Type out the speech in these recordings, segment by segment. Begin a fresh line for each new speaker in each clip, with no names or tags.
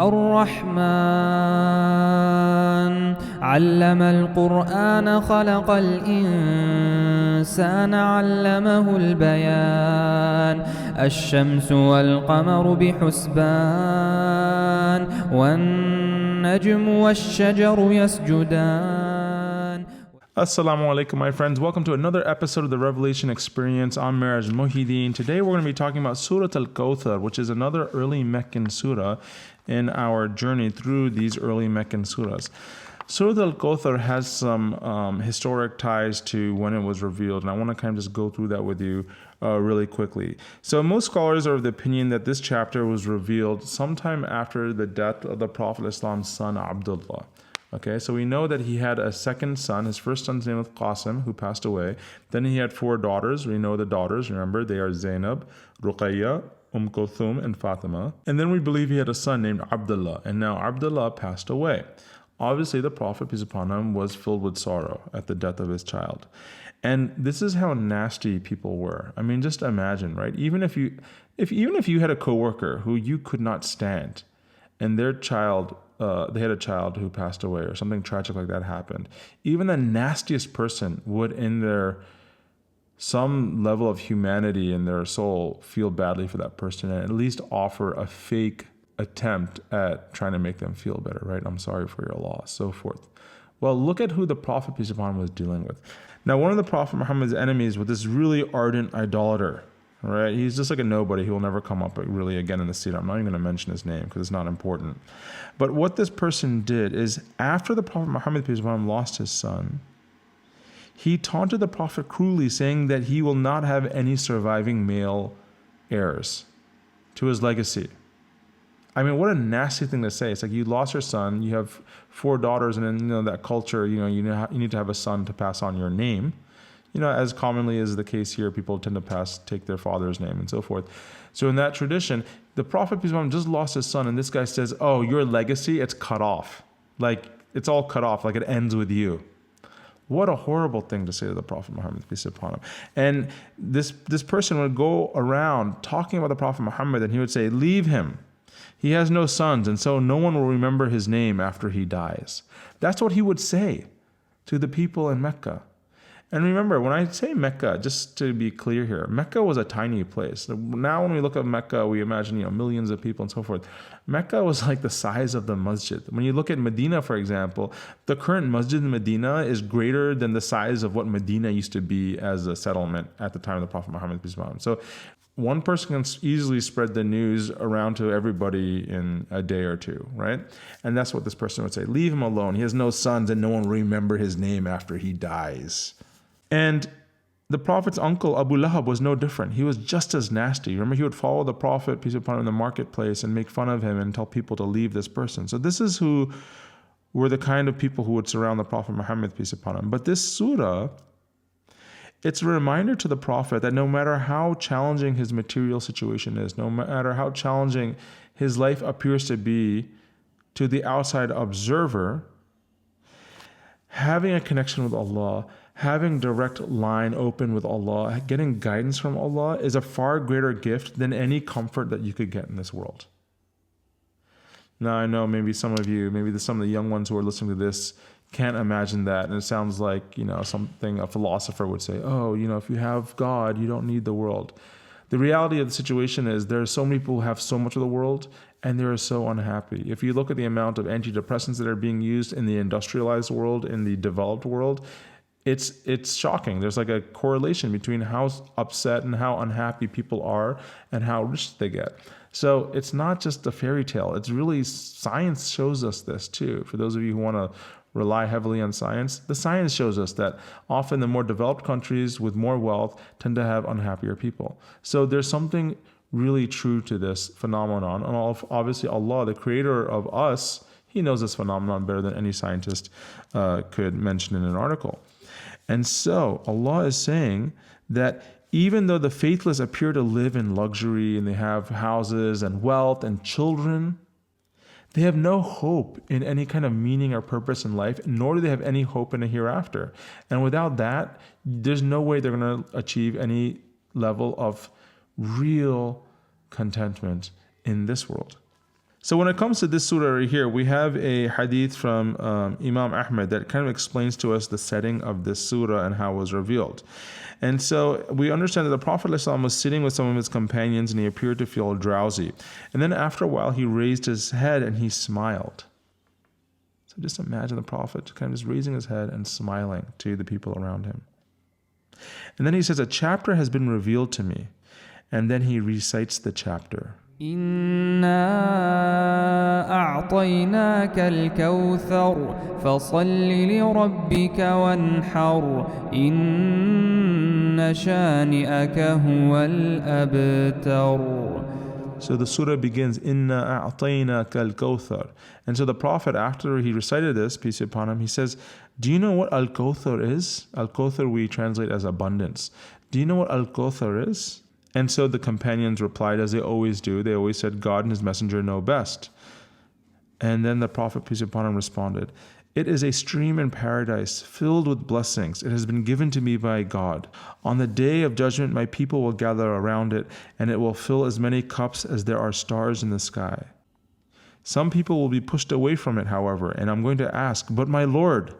الرحمن علم القرآن خلق الإنسان علمه البيان الشمس والقمر بحسبان والنجم والشجر يسجدان.
Assalamu alaikum, my friends. Welcome to another episode of the Revelation Experience. I'm Meraj Mohiuddin. Today we're going to be talking about Surah Al-Kawthar, which is another early Meccan surah in our journey through these early Meccan surahs. Surah Al-Kawthar has some historic ties to when it was revealed, and I want to kind of just go through that with you really quickly. So most scholars are of the opinion that this chapter was revealed sometime after the death of the Prophet Islam's son Abdullah. Okay, so we know that he had a second son. His first son's name was Qasim, who passed away. Then he had 4 daughters. We know the daughters, remember, they are Zainab, Ruqayya, Kulthum, and Fatima. And then we believe he had a son named Abdullah. And now Abdullah passed away. Obviously, the Prophet, peace upon him, was filled with sorrow at the death of his child. And this is how nasty people were. I mean, just imagine, right? Even if you had a coworker who you could not stand, and their child, they had a child who passed away or something tragic like that happened, even the nastiest person would, in their some level of humanity in their soul, feel badly for that person and at least offer a fake attempt at trying to make them feel better, right? I'm sorry for your loss, so forth. Well, look at who the Prophet, peace upon him, was dealing with. Now, one of the Prophet Muhammad's enemies was this really ardent idolater. Right? He's just like a nobody. He will never come up really again in the seerah. I'm not even going to mention his name because it's not important. But what this person did is, after the Prophet Muhammad, peace upon him, lost his son, he taunted the Prophet cruelly, saying that he will not have any surviving male heirs to his legacy. I mean, what a nasty thing to say. It's like, you lost your son, you have 4 daughters, and in that culture, you need to have a son to pass on your name. As commonly is the case here, people tend to take their father's name and so forth. So in that tradition, the Prophet, peace upon him, just lost his son, and this guy says, oh, your legacy, it's cut off. Like, it's all cut off, like it ends with you. What a horrible thing to say to the Prophet Muhammad, peace upon him. And this person would go around talking about the Prophet Muhammad, and he would say, leave him. He has no sons, and so no one will remember his name after he dies. That's what he would say to the people in Mecca. And remember, when I say Mecca, just to be clear here, Mecca was a tiny place. Now when we look at Mecca, we imagine millions of people and so forth. Mecca was like the size of the masjid. When you look at Medina, for example, the current masjid in Medina is greater than the size of what Medina used to be as a settlement at the time of the Prophet Muhammad, peace upon him. So one person can easily spread the news around to everybody in a day or two, right? And that's what this person would say. Leave him alone. He has no sons, and no one will remember his name after he dies. And the Prophet's uncle, Abu Lahab, was no different. He was just as nasty. Remember, he would follow the Prophet, peace upon him, in the marketplace and make fun of him and tell people to leave this person. So this is who were the kind of people who would surround the Prophet Muhammad, peace upon him. But this surah, it's a reminder to the Prophet that no matter how challenging his material situation is, no matter how challenging his life appears to be to the outside observer, having a connection with Allah, having direct line open with Allah, getting guidance from Allah is a far greater gift than any comfort that you could get in this world. Now, I know maybe some of you, some of the young ones who are listening to this can't imagine that. And it sounds like, something a philosopher would say, oh, if you have God, you don't need the world. The reality of the situation is there are so many people who have so much of the world, and they are so unhappy. If you look at the amount of antidepressants that are being used in the industrialized world, in the developed world, it's shocking. There's like a correlation between how upset and how unhappy people are and how rich they get. So it's not just a fairy tale. It's really, science shows us this too. For those of you who want to rely heavily on science, the science shows us that often the more developed countries with more wealth tend to have unhappier people. So there's something really true to this phenomenon. And obviously Allah, the creator of us, He knows this phenomenon better than any scientist could mention in an article. And so Allah is saying that even though the faithless appear to live in luxury and they have houses and wealth and children, they have no hope in any kind of meaning or purpose in life, nor do they have any hope in a hereafter. And without that, there's no way they're going to achieve any level of real contentment in this world. So when it comes to this surah right here, we have a hadith from Imam Ahmad that kind of explains to us the setting of this surah and how it was revealed. And so we understand that the Prophet ﷺ was sitting with some of his companions and he appeared to feel drowsy. And then after a while, he raised his head and he smiled. So just imagine the Prophet kind of just raising his head and smiling to the people around him. And then he says, a chapter has been revealed to me. And then he recites the chapter.
إنا أعطيناك الكوثر فصل لربك وانحر إن شانئك هو الأبتر.
So the surah begins, Inna a'tainaka al-Kawthar. And so the Prophet, after he recited this, peace be upon him, he says, do you know what Al-Kawthar is? Al-Kawthar we translate as abundance. Do you know what Al-Kawthar is? And so the companions replied, as they always do. They always said, God and His Messenger know best. And then the Prophet, peace be upon him, responded, it is a stream in paradise filled with blessings. It has been given to me by God. On the day of judgment, my people will gather around it, and it will fill as many cups as there are stars in the sky. Some people will be pushed away from it, however, and I'm going to ask, but my Lord,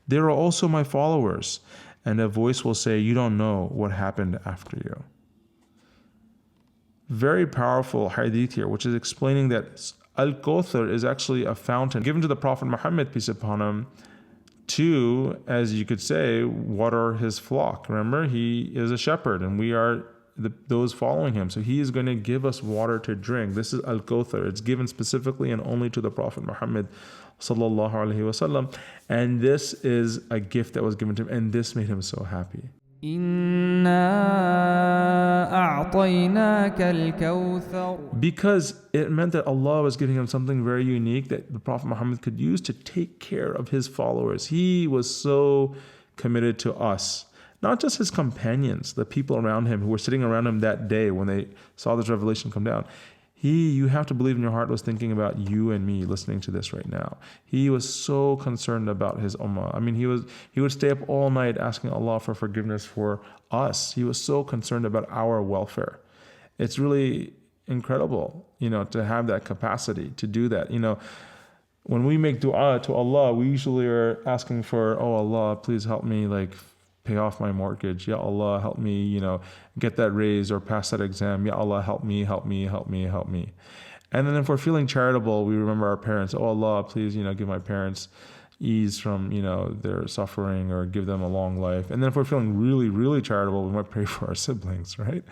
they are also my followers. And a voice will say, you don't know what happened after you. Very powerful hadith here, which is explaining that Al-Kawthar is actually a fountain given to the Prophet Muhammad, peace upon him, to, as you could say, water his flock. Remember, he is a shepherd and we are those following him. So he is going to give us water to drink. This is Al-Kawthar. It's given specifically and only to the Prophet Muhammad sallallahu alaihi wasallam. And this is a gift that was given to him, and this made him so happy. Because it meant that Allah was giving him something very unique that the Prophet Muhammad could use to take care of his followers. He was so committed to us, not just his companions, the people around him who were sitting around him that day when they saw this revelation come down. You have to believe in your heart, was thinking about you and me listening to this right now. He was so concerned about his ummah. I mean, he would stay up all night asking Allah for forgiveness for us. He was so concerned about our welfare. It's really incredible, to have that capacity to do that. When we make dua to Allah, we usually are asking for, oh Allah, please help me pay off my mortgage. Ya Allah, help me, get that raise or pass that exam. Ya Allah, help me, help me, help me, help me. And then if we're feeling charitable, we remember our parents. Oh Allah, please, give my parents ease from, their suffering, or give them a long life. And then if we're feeling really, really charitable, we might pray for our siblings, right?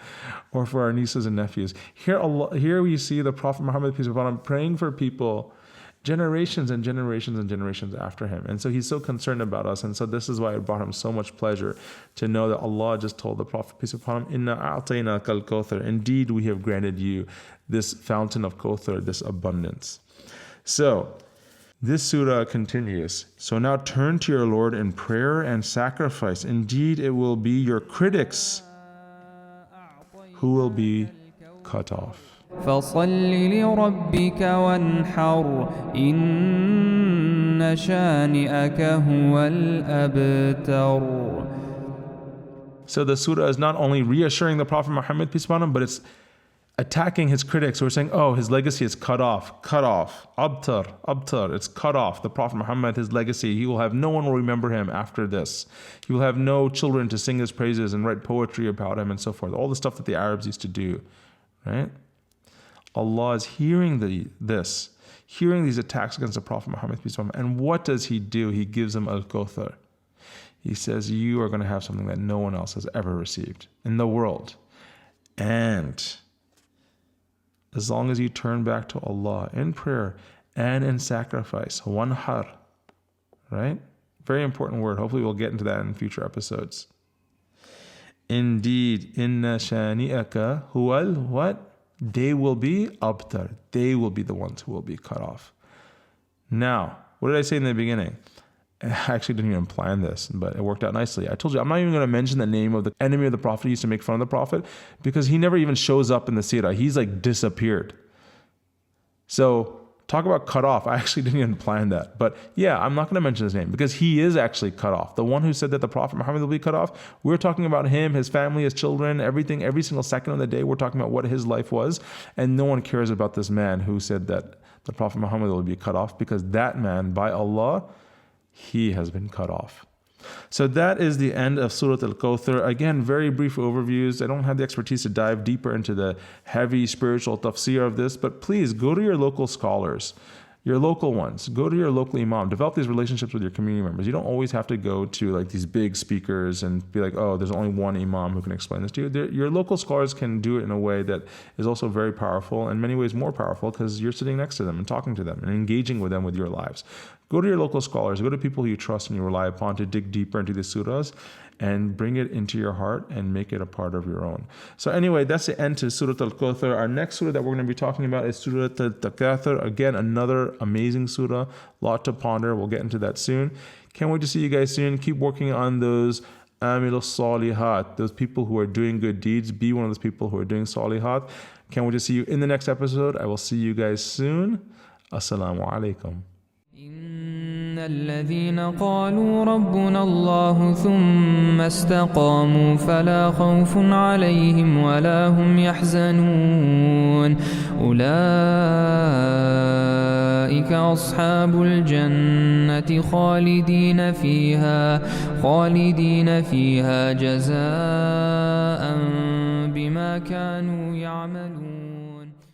Or for our nieces and nephews. Here we see the Prophet Muhammad, peace be upon him, praying for people generations and generations and generations after him. And so he's so concerned about us. And so this is why it brought him so much pleasure to know that Allah just told the Prophet, peace be upon him, Inna a'tainaka al-Kawthar. Indeed, we have granted you this fountain of Kawthar, this abundance. So this surah continues. So now turn to your Lord in prayer and sacrifice. Indeed, it will be your critics who will be cut off.
فصل لربك وانحر إن شانئك هو الأبتر.
So the surah is not only reassuring the Prophet Muhammad, peace be upon him, but it's attacking his critics who are saying, oh, his legacy is cut off, abtar, it's cut off. The Prophet Muhammad, his legacy, he will have no one will remember him after this. He will have no children to sing his praises and write poetry about him and so forth. All the stuff that the Arabs used to do, right? Allah is hearing these attacks against the Prophet Muhammad, peace be upon him. And what does he do? He gives them Al-Kawthar. He says, you are going to have something that no one else has ever received in the world. And as long as you turn back to Allah in prayer and in sacrifice, wanhar, right? Very important word. Hopefully we'll get into that in future episodes. Indeed, inna shani'aka huwal what? They will be abtar. They will be the ones who will be cut off. Now, what did I say in the beginning? I actually didn't even plan this, but it worked out nicely. I told you, I'm not even going to mention the name of the enemy of the Prophet who used to make fun of the Prophet, because he never even shows up in the seerah. He's disappeared. So talk about cut off. I actually didn't even plan that. But yeah, I'm not going to mention his name because he is actually cut off. The one who said that the Prophet Muhammad will be cut off, we're talking about him, his family, his children, everything, every single second of the day. We're talking about what his life was. And no one cares about this man who said that the Prophet Muhammad will be cut off, because that man, by Allah, he has been cut off. So that is the end of Surah Al-Kawthar. Again, very brief overviews. I don't have the expertise to dive deeper into the heavy spiritual tafsir of this, but please go to your local scholars, your local ones. Go to your local imam. Develop these relationships with your community members. You don't always have to go to like these big speakers and be like, oh, there's only one imam who can explain this to you. Your local scholars can do it in a way that is also very powerful, in many ways more powerful, because you're sitting next to them and talking to them and engaging with them with your lives. Go to your local scholars. Go to people who you trust and you rely upon to dig deeper into the surahs and bring it into your heart and make it a part of your own. So anyway, that's the end to Surah Al-Kawthar. Our next surah that we're going to be talking about is Surah Al-Kawthar. Again, another amazing surah, lot to ponder. We'll get into that soon. Can't wait to see you guys soon. Keep working on those amilus salihat, those people who are doing good deeds. Be one of those people who are doing salihat. Can't wait to see you in the next episode. I will see you guys soon. Assalamu alaikum.
الذين قالوا ربنا الله ثم استقاموا فلا خوف عليهم ولا هم يحزنون أولئك أصحاب الجنة خالدين فيها جزاء بما كانوا يعملون.